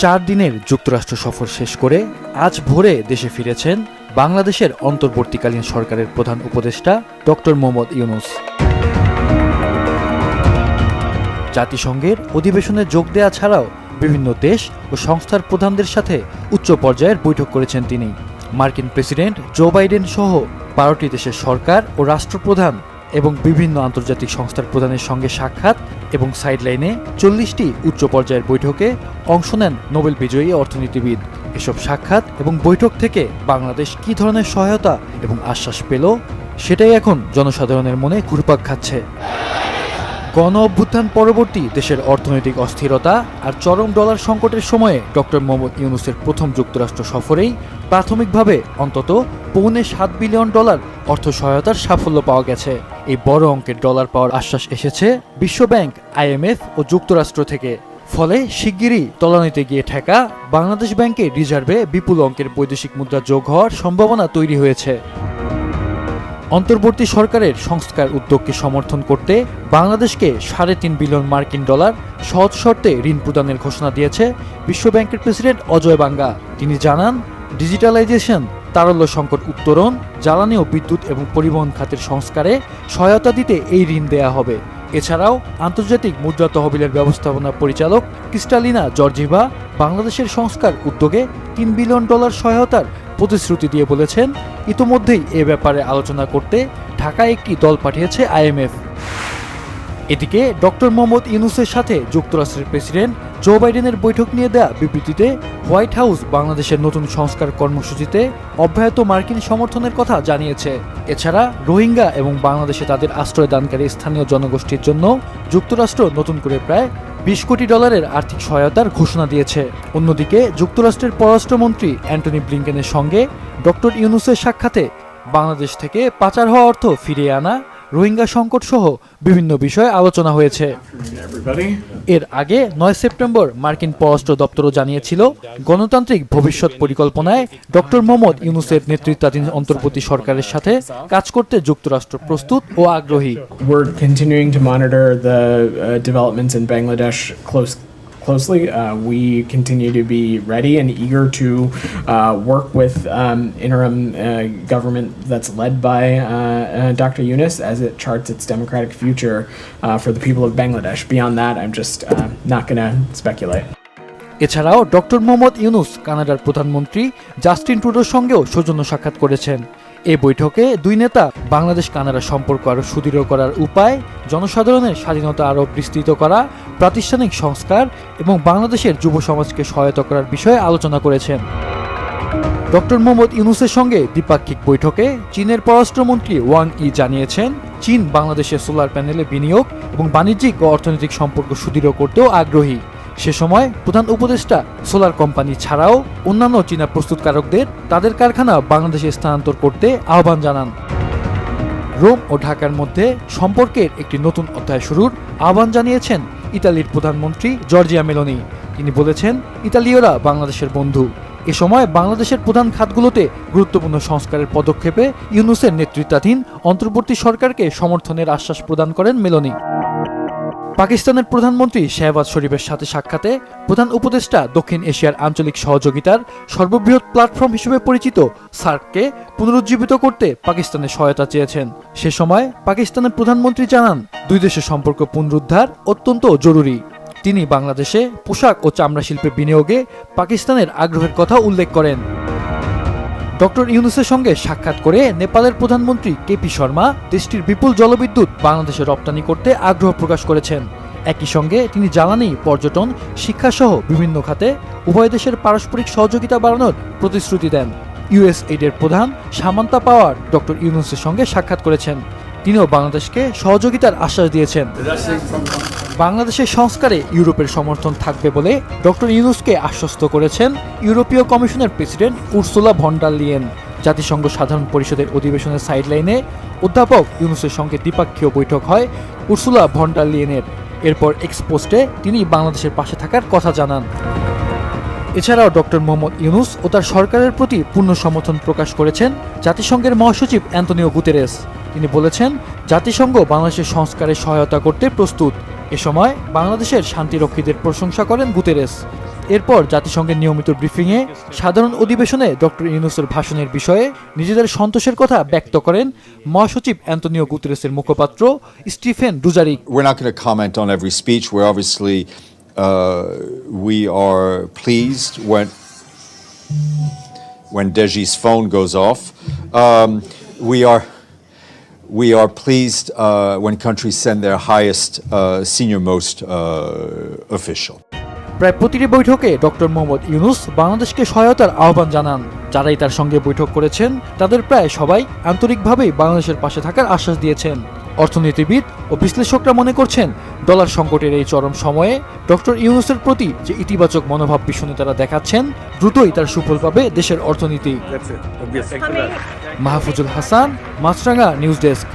4 দিনের যুক্তরাষ্ট্র সফর শেষ করে আজ ভোরে দেশে ফিরেছেন বাংলাদেশের অন্তর্বর্তীকালীন সরকারের প্রধান উপদেষ্টা ডক্টর মোহাম্মদ ইউনূস। জাতিসংঘের অধিবেশনে যোগ দেওয়া ছাড়াও বিভিন্ন দেশ ও সংস্থার প্রধানদের সাথে উচ্চ পর্যায়ের বৈঠক করেছেন তিনি। মার্কিন প্রেসিডেন্ট জো বাইডেন সহ 12টি দেশের সরকার ও রাষ্ট্রপ্রধান এবং বিভিন্ন আন্তর্জাতিক সংস্থার প্রধানের সঙ্গে সাক্ষাৎ এবং সাইডলাইনে 40টি উচ্চ পর্যায়ের বৈঠকে অংশ নেন নোবেল বিজয়ী অর্থনীতিবিদ। এসব সাক্ষাৎ এবং বৈঠক থেকে বাংলাদেশ কী ধরনের সহায়তা এবং আশ্বাস পেল, সেটাই এখন জনসাধারণের মনে ঘুরপাক খাচ্ছে। গণ অভ্যুত্থান পরবর্তী দেশের অর্থনৈতিক অস্থিরতা আর চরম ডলার সংকটের সময়ে ডক্টর মোহাম্মদ ইউনূসের প্রথম যুক্তরাষ্ট্র সফরেই প্রাথমিকভাবে অন্তত $7 বিলিয়ন অর্থ সহায়তার সাফল্য পাওয়া গেছে। এই বড় অঙ্কের ডলার পাওয়ার আশ্বাস এসেছে বিশ্বব্যাংক, IMF ও যুক্তরাষ্ট্র থেকে। ফলে শিগগিরই তলানিতে গিয়ে ঠেকা বাংলাদেশ ব্যাংকের রিজার্ভে বিপুল অঙ্কের বৈদেশিক মুদ্রা যোগ হওয়ার সম্ভাবনা তৈরি হয়েছে। অন্তর্বর্তী সরকারের সংস্কার উদ্যোগকে সমর্থন করতে বাংলাদেশকে $3.5 বিলিয়ন মার্কিন সহজ শর্তে ঋণ প্রদানের ঘোষণা দিয়েছে বিশ্বব্যাংকের প্রেসিডেন্ট অজয় বাঙ্গা। তিনি জানান, ডিজিটালাইজেশন, তারল্য সংকট উত্তরণ, জ্বালানি ও বিদ্যুৎ এবং পরিবহন খাতের সংস্কারে সহায়তা দিতে এই ঋণ দেয়া হবে। এছাড়াও আন্তর্জাতিক মুদ্রা তহবিলের ব্যবস্থাপনা পরিচালক ক্রিস্টালিনা জর্জিভা বাংলাদেশের সংস্কার উদ্যোগে $3 বিলিয়ন সহায়তার প্রতিশ্রুতি দিয়ে বলেছেন, ইতোমধ্যেই এ ব্যাপারে আলোচনা করতে ঢাকায় একটি দল পাঠিয়েছে IMF। এদিকে ডক্টর মোহাম্মদ ইউনূসের সাথে যুক্তরাষ্ট্রের প্রেসিডেন্ট জো বাইডেনের বৈঠক নিয়ে দেয়া বিবৃতিতে হোয়াইট হাউস বাংলাদেশের নতুন সংস্কার কর্মসূচিতে অব্যাহত মার্কিন সমর্থনের কথা জানিয়েছে। এছাড়া রোহিঙ্গা এবং বাংলাদেশে তাদের আশ্রয়দানকারী স্থানীয় জনগোষ্ঠীর জন্য যুক্তরাষ্ট্র নতুন করে প্রায় $20 কোটি আর্থিক সহায়তার ঘোষণা দিয়েছে। অন্যদিকে যুক্তরাষ্ট্রের পররাষ্ট্রমন্ত্রী অ্যান্টনি ব্লিংকেনের সঙ্গে ডক্টর ইউনূসের সাক্ষাতে বাংলাদেশ থেকে পাচার হওয়া অর্থ ফিরিয়ে আনা, রোহিঙ্গা সংকট সহ বিভিন্ন বিষয়ে আলোচনা হয়েছে। এর আগে 9 সেপ্টেম্বর মার্কিন পররাষ্ট্র দপ্তরও জানিয়েছিল, গণতান্ত্রিক ভবিষ্যৎ পরিকল্পনায় ডক্টর মোহাম্মদ ইউনূসের নেতৃত্বাধীন অন্তর্বর্তী সরকারের সাথে কাজ করতে যুক্তরাষ্ট্র প্রস্তুত ও আগ্রহী। We're continuing to monitor the developments in Bangladesh closely. We continue to be ready and eager to work with interim government that's led by Dr. Yunus as it charts its democratic future for the people of Bangladesh. Beyond that, I'm just not going to speculate. এছাড়াও doctor Mohammad Yunus কানাডার প্রধানমন্ত্রী Justin ট্রুডোর সঙ্গেও সৌজন্য সাক্ষাৎ করেছেন। এই বৈঠকে দুই নেতা বাংলাদেশ কানাডা সম্পর্ক আরও সুদৃঢ় করার উপায়, জনসাধারণের স্বাধীনতা আরও বিস্তৃত করা, প্রাতিষ্ঠানিক সংস্কার এবং বাংলাদেশের যুব সমাজকে সহায়তা করার বিষয়ে আলোচনা করেছেন। ডক্টর মোহাম্মদ ইউনূসের সঙ্গে দ্বিপাক্ষিক বৈঠকে চীনের পররাষ্ট্রমন্ত্রী ওয়াং ই জানিয়েছেন, চীন বাংলাদেশের সোলার প্যানেলে বিনিয়োগ এবং বাণিজ্যিক ও অর্থনৈতিক সম্পর্ক সুদৃঢ় করতেও আগ্রহী। সে সময় প্রধান উপদেষ্টা সোলার কোম্পানি ছাড়াও অন্যান্য চীনা প্রস্তুতকারকদের তাদের কারখানা বাংলাদেশে স্থানান্তর করতে আহ্বান জানান। রোম ও ঢাকার মধ্যে সম্পর্কের একটি নতুন অধ্যায় শুরুর আহ্বান জানিয়েছেন ইতালির প্রধানমন্ত্রী জর্জিয়া মেলোনি। তিনি বলেছেন, ইতালীয়রা বাংলাদেশের বন্ধু। এ সময় বাংলাদেশের প্রধান খাতগুলোতে গুরুত্বপূর্ণ সংস্কারের পদক্ষেপে ইউনূসের নেতৃত্বাধীন অন্তর্বর্তী সরকারকে সমর্থনের আশ্বাস প্রদান করেন মেলোনি। পাকিস্তানের প্রধানমন্ত্রী শেহবাজ শরীফের সাথে সাক্ষাতে প্রধান উপদেষ্টা দক্ষিণ এশিয়ার আঞ্চলিক সহযোগিতার সর্ববৃহৎ প্ল্যাটফর্ম হিসেবে পরিচিত সার্ককে পুনরুজ্জীবিত করতে পাকিস্তানের সহায়তা চেয়েছেন। সে সময় পাকিস্তানের প্রধানমন্ত্রী জানান, দুই দেশের সম্পর্ক পুনরুদ্ধার অত্যন্ত জরুরি। তিনি বাংলাদেশে পোশাক ও চামড়া শিল্পে বিনিয়োগে পাকিস্তানের আগ্রহের কথা উল্লেখ করেন। ডক্টর ইউনূসের সঙ্গে সাক্ষাৎ করে নেপালের প্রধানমন্ত্রী KP শর্মা দেশটির বিপুল জলবিদ্যুৎ বাংলাদেশে রপ্তানি করতে আগ্রহ প্রকাশ করেছেন। একই সঙ্গে তিনি জ্বালানি, পর্যটন, শিক্ষাসহ বিভিন্ন খাতে উভয় দেশের পারস্পরিক সহযোগিতা বাড়ানোর প্রতিশ্রুতি দেন। USAID-এর প্রধান সামান্তা পাওয়ার ডক্টর ইউনূসের সঙ্গে সাক্ষাৎ করেছেন। তিনিও বাংলাদেশকে সহযোগিতার আশ্বাস দিয়েছেন। বাংলাদেশের সংস্কারে ইউরোপের সমর্থন থাকবে বলে ডক্টর ইউনূসকে আশ্বস্ত করেছেন ইউরোপীয় কমিশনের president Ursula von der Leyen. জাতিসংঘ সাধারণ পরিষদের অধিবেশনের সাইডলাইনে অধ্যাপক ইউনূসের সঙ্গে দ্বিপাক্ষীয় বৈঠক হয় উর্সুলা ভন ডার লিয়েনের। এরপর এক্স পোস্টে তিনি বাংলাদেশের পাশে থাকার কথা জানান। এছাড়াও ডক্টর মোহাম্মদ ইউনূস ও তার সরকারের প্রতি পূর্ণ সমর্থন প্রকাশ করেছেন জাতিসংঘের মহাসচিব অ্যান্তনিও গুতেরেস। তিনি বলেছেন, জাতিসংঘ বাংলাদেশের সংস্কারে সহায়তা করতে প্রস্তুত। এ সময় বাংলাদেশের শান্তিরক্ষীদের প্রশংসা করেন গুতেরেস। এরপর জাতিসংঘের নিয়মিত ব্রিফিংয়ে সাধারণ অধিবেশনে ডক্টর ইউনূসের ভাষণের বিষয়ে নিজেদের সন্তোষের কথা ব্যক্ত করেন মহাসচিব অ্যান্তোনিও গুতেরেসের মুখপাত্র Stephen Dujarric. We're not going to comment on every speech. We're obviously we are pleased when Deji's phone goes off. We are pleased when countries send their highest, senior-most official. প্রায় প্রতিটি বৈঠকে doctor Mohammad Yunus বাংলাদেশকে সহায়তার আহ্বান জানান। যারাই তার সঙ্গে বৈঠক করেছেন তাদের প্রায় সবাই আন্তরিকভাবেই বাংলাদেশের পাশে থাকার আশ্বাস দিয়েছেন। অর্থনীতিবিদ ও বিশ্লেষকরা মনে করছেন ডলার সংকটের এই চরম সময়ে ডক্টর ইউনূসের প্রতি যে ইতিবাচক মনোভাব বিশ্ব নেতারা দেখাচ্ছেন দ্রুতই তার সুফল পাবে দেশের অর্থনীতি। মাহফুজুল হাসান, মাছরাঙা নিউজ ডেস্ক।